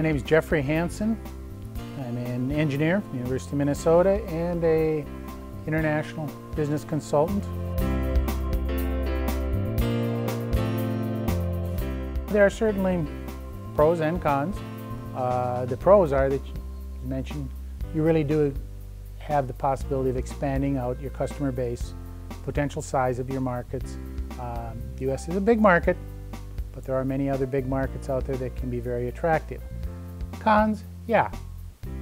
name is Jeffrey Hansen. I'm an engineer from the University of Minnesota and an international business consultant. There are certainly pros and cons. The pros are that you mentioned you really do have the possibility of expanding out your customer base, potential size of your markets. The U.S. is a big market, but there are many other big markets out there that can be very attractive. Cons, yeah,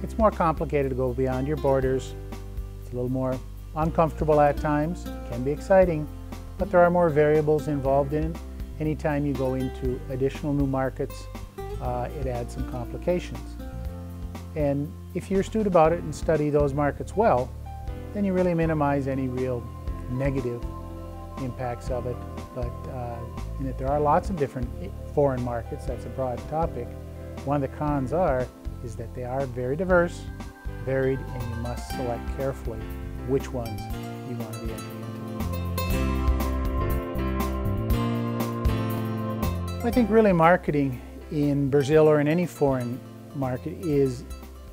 it's more complicated to go beyond your borders. It's a little more uncomfortable at times, can be exciting, but there are more variables involved in it. Anytime you go into additional new markets, it adds some complications. And if you're astute about it and study those markets well, then you really minimize any real negative impacts of it. But in that there are lots of different foreign markets, that's a broad topic. One of the cons is that they are very diverse, varied, and you must select carefully which ones you want to be entering into. I think really marketing in Brazil or in any foreign market is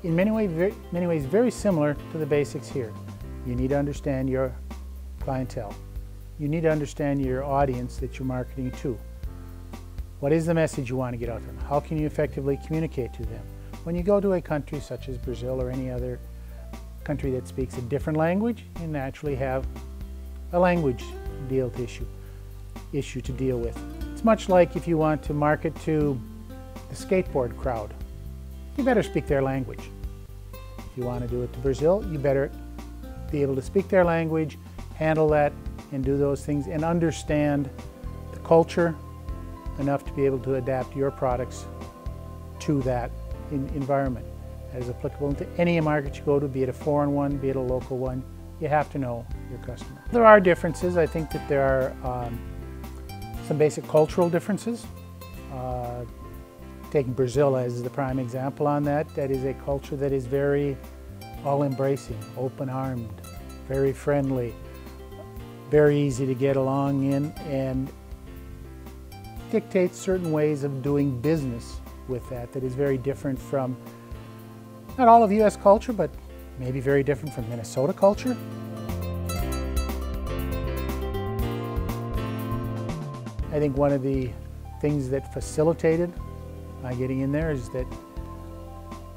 in many ways very similar to the basics here. You need to understand your clientele. You need to understand your audience that you're marketing to. What is the message you want to get out to them? How can you effectively communicate to them? When you go to a country such as Brazil or any other country that speaks a different language, you naturally have a language issue to deal with. It's much like if you want to market to the skateboard crowd. You better speak their language. If you want to do it to Brazil, you better be able to speak their language, handle that, and do those things, and understand the culture enough to be able to adapt your products to that environment. That is applicable to any market you go to, be it a foreign one, be it a local one. You have to know your customer. There are differences. I think that there are some basic cultural differences. Taking Brazil as the prime example on that, that is a culture that is very all-embracing, open-armed, very friendly, very easy to get along in, and dictates certain ways of doing business with that is very different from, not all of U.S. culture, but maybe very different from Minnesota culture. I think one of the things that facilitated my getting in there is that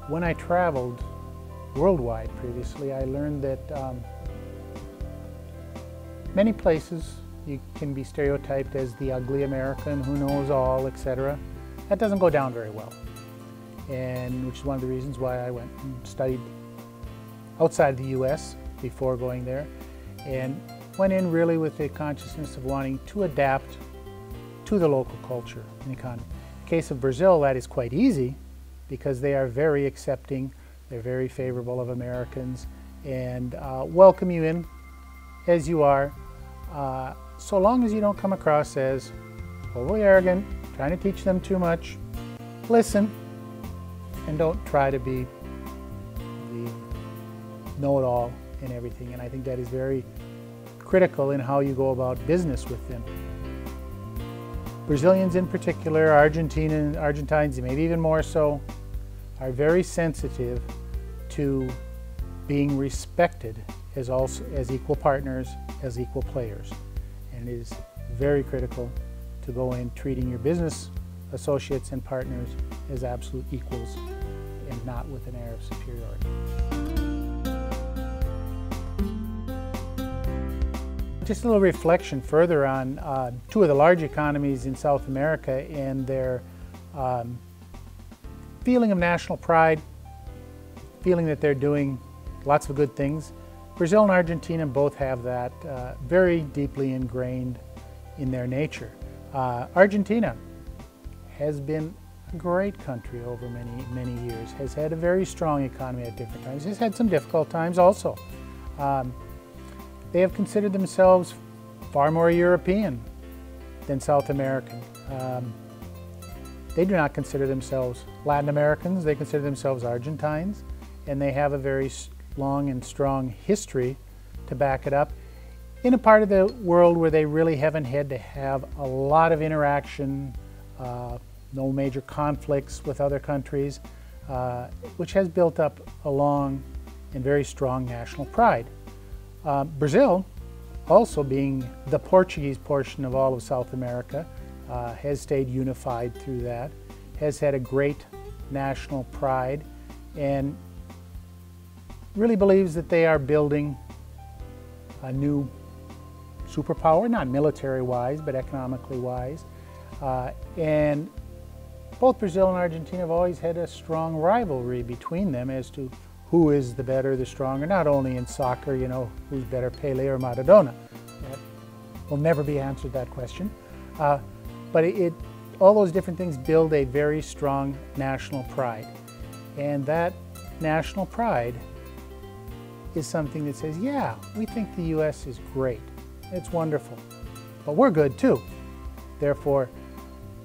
when I traveled worldwide previously, I learned that many places you can be stereotyped as the ugly American who knows all, etc. That doesn't go down very well, and which is one of the reasons why I went and studied outside the U.S. before going there, and went in really with the consciousness of wanting to adapt to the local culture and economy. In the case of Brazil, that is quite easy because they are very accepting, they're very favorable of Americans, and welcome you in as you are, so long as you don't come across as overly arrogant, trying to teach them too much. Listen, and don't try to be the know-it-all in everything. And I think that is very critical in how you go about business with them. Brazilians in particular, Argentines, maybe even more so, are very sensitive to being respected as equal partners, as equal players. And it is very critical to go in treating your business associates and partners as absolute equals and not with an air of superiority. Just a little reflection further on two of the large economies in South America and their feeling of national pride, feeling that they're doing lots of good things. Brazil and Argentina both have that very deeply ingrained in their nature. Argentina has been a great country over many years, has had a very strong economy at different times, has had some difficult times also. They have considered themselves far more European than South American. They do not consider themselves Latin Americans, they consider themselves Argentines, and they have a very long and strong history to back it up in a part of the world where they really haven't had to have a lot of interaction, no major conflicts with other countries. which has built up a long and very strong national pride. Brazil, also being the Portuguese portion of all of South America, has stayed unified through that, has had a great national pride, and really believes that they are building a new superpower, not military-wise, but economically-wise. And both Brazil and Argentina have always had a strong rivalry between them as to who is the better, the stronger, not only in soccer, you know, who's better, Pele or Maradona. That will never be answered, that question. But all those different things build a very strong national pride. And that national pride is something that says, yeah, we think the U.S. is great. It's wonderful. But we're good too. Therefore,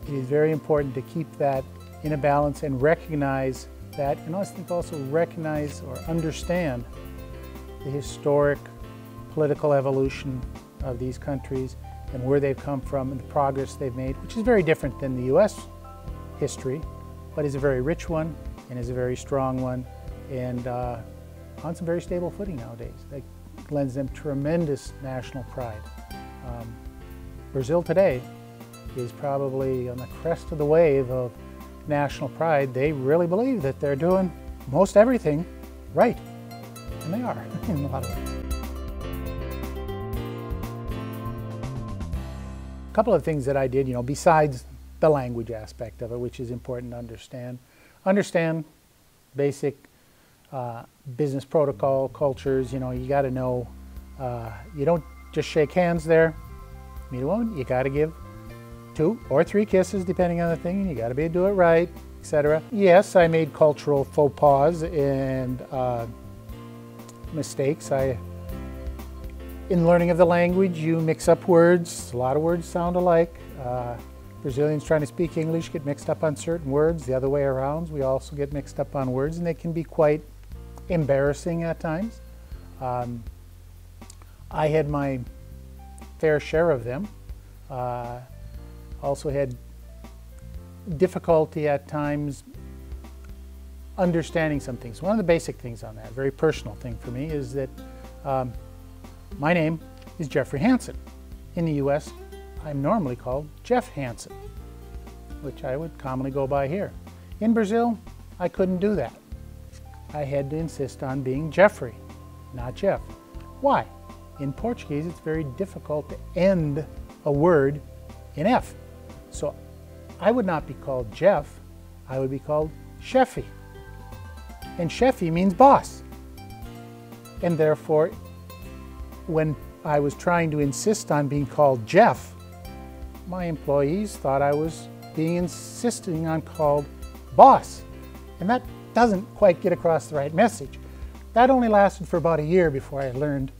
it is very important to keep that in a balance and recognize that, and I think also recognize or understand the historic political evolution of these countries and where they've come from and the progress they've made, which is very different than the U.S. history, but is a very rich one and is a very strong one, and on some very stable footing nowadays. That lends them tremendous national pride. Brazil today is probably on the crest of the wave of national pride. They really believe that they're doing most everything right, and they are in a lot of ways. A couple of things that I did, you know, besides the language aspect of it, which is important to understand. Understand basic business protocol, cultures. You know, you got to know, you don't just shake hands there. You got to give 2 or 3 kisses depending on the thing, and you got to do it right, etc. Yes, I made cultural faux pas and mistakes. In learning of the language, you mix up words. A lot of words sound alike. Brazilians trying to speak English get mixed up on certain words. The other way around, we also get mixed up on words, and they can be quite embarrassing at times. I had my fair share of them. Also had difficulty at times understanding some things. One of the basic things on that, a very personal thing for me, is that my name is Jeffrey Hansen. In the U.S., I'm normally called Jeff Hansen, which I would commonly go by here. In Brazil, I couldn't do that. I had to insist on being Jeffrey, not Jeff. Why? In Portuguese, it's very difficult to end a word in F. So I would not be called Jeff, I would be called chefe. And chefe means boss. And therefore, when I was trying to insist on being called Jeff, my employees thought I was insisting on called boss. And that doesn't quite get across the right message. That only lasted for about a year before I learned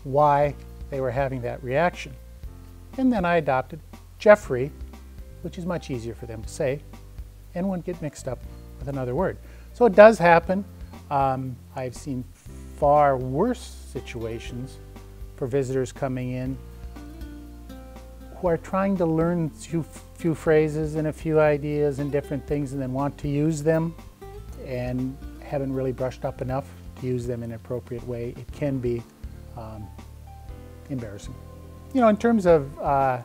why they were having that reaction. And then I adopted Jeffrey, which is much easier for them to say, and wouldn't get mixed up with another word. So it does happen. I've seen far worse situations for visitors coming in who are trying to learn a few phrases and a few ideas and different things and then want to use them and haven't really brushed up enough to use them in an appropriate way. It can be embarrassing. You know, in terms of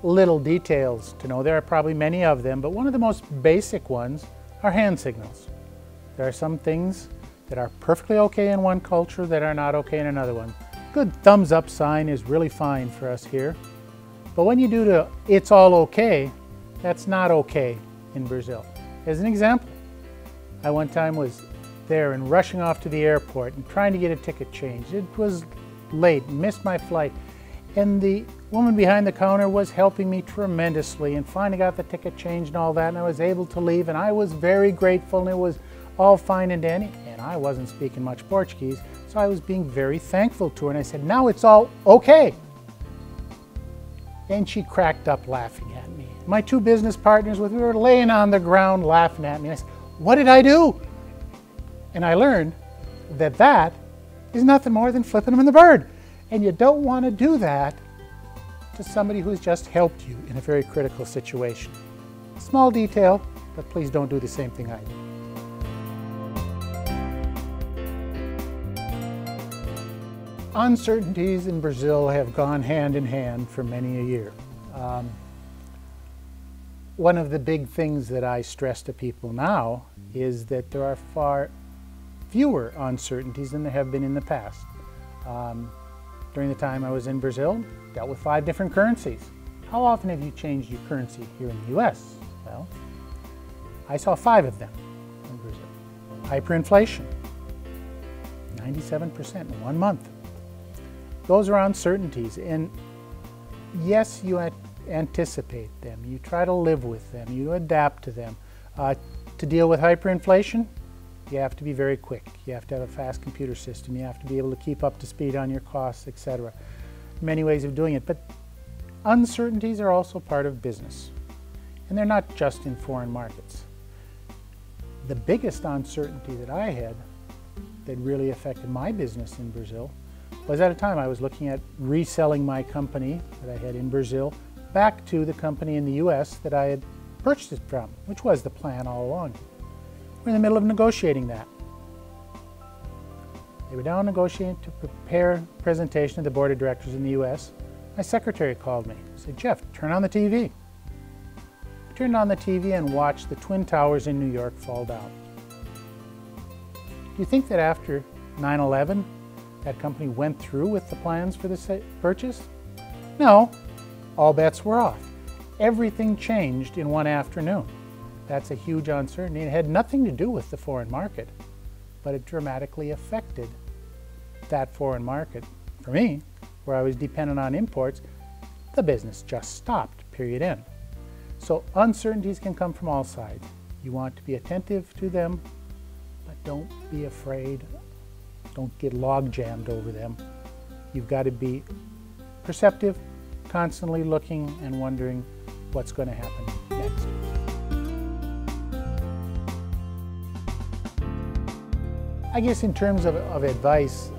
little details to know, there are probably many of them, but one of the most basic ones are hand signals. There are some things that are perfectly okay in one culture that are not okay in another one. Good thumbs up sign is really fine for us here. But when you do the "it's all okay," that's not okay in Brazil. As an example, I one time was there and rushing off to the airport and trying to get a ticket changed. It was late, missed my flight, and the woman behind the counter was helping me tremendously and finally got the ticket changed and all that, and I was able to leave, and I was very grateful, and it was all fine and dandy, and I wasn't speaking much Portuguese, so I was being very thankful to her, and I said, "Now it's all okay." And she cracked up laughing at me. My 2 business partners with me were laying on the ground laughing at me. And I said, "What did I do?" And I learned that that is nothing more than flipping them in the bird. And you don't want to do that to somebody who's just helped you in a very critical situation. Small detail, but please don't do the same thing I did. Uncertainties in Brazil have gone hand in hand for many a year. One of the big things that I stress to people now is that there are far fewer uncertainties than there have been in the past. During the time I was in Brazil, dealt with 5 different currencies. How often have you changed your currency here in the US? Well, I saw 5 of them in Brazil. Hyperinflation, 97% in 1 month. Those are uncertainties, and yes, you anticipate them, you try to live with them, you adapt to them. To deal with hyperinflation, you have to be very quick. You have to have a fast computer system. You have to be able to keep up to speed on your costs, etc. Many ways of doing it, but uncertainties are also part of business, and they're not just in foreign markets. The biggest uncertainty that I had that really affected my business in Brazil was at a time I was looking at reselling my company that I had in Brazil back to the company in the US that I had purchased it from, which was the plan all along. We're in the middle of negotiating that. They were down negotiating to prepare a presentation to the board of directors in the US. My secretary called me and said, "Jeff, turn on the TV." I turned on the TV and watched the Twin Towers in New York fall down. Do you think that after 9/11 that company went through with the plans for this purchase? No, all bets were off. Everything changed in one afternoon. That's a huge uncertainty. It had nothing to do with the foreign market, but it dramatically affected that foreign market. For me, where I was dependent on imports, the business just stopped, period end. So uncertainties can come from all sides. You want to be attentive to them, but don't be afraid. Don't get log jammed over them. You've got to be perceptive, constantly looking and wondering what's going to happen next. I guess in terms of advice,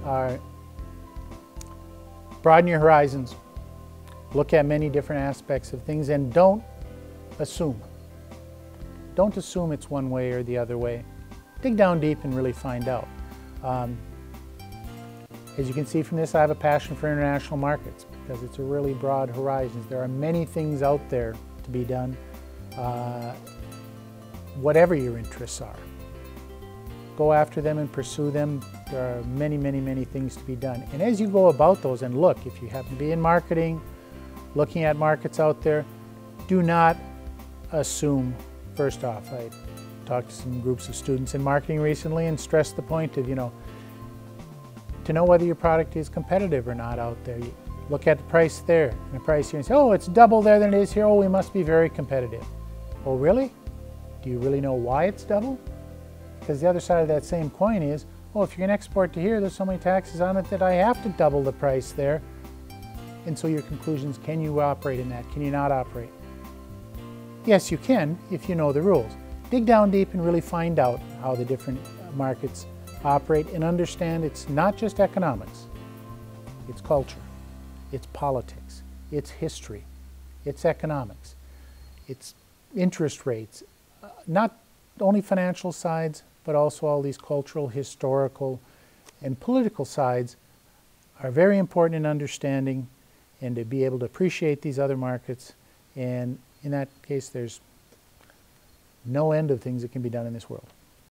broaden your horizons, look at many different aspects of things, and don't assume. Don't assume it's one way or the other way. Dig down deep and really find out. As you can see from this, I have a passion for international markets because it's a really broad horizon. There are many things out there to be done, whatever your interests are. Go after them and pursue them. There are many, many, many things to be done. And as you go about those and look, if you happen to be in marketing, looking at markets out there, do not assume. First off, I talked to some groups of students in marketing recently and stressed the point of, to know whether your product is competitive or not out there. You look at the price there and the price here and say, oh, it's double there than it is here. Oh, we must be very competitive. Oh, really? Do you really know why it's double? Because the other side of that same coin is, oh, if you're going to export to here, there's so many taxes on it that I have to double the price there. And so your conclusions, can you operate in that? Can you not operate? Yes, you can if you know the rules. Dig down deep and really find out how the different markets operate and understand it's not just economics. It's culture, it's politics, it's history, it's economics, it's interest rates, not only financial sides, but also all these cultural, historical, and political sides are very important in understanding and to be able to appreciate these other markets. And in that case, there's no end of things that can be done in this world.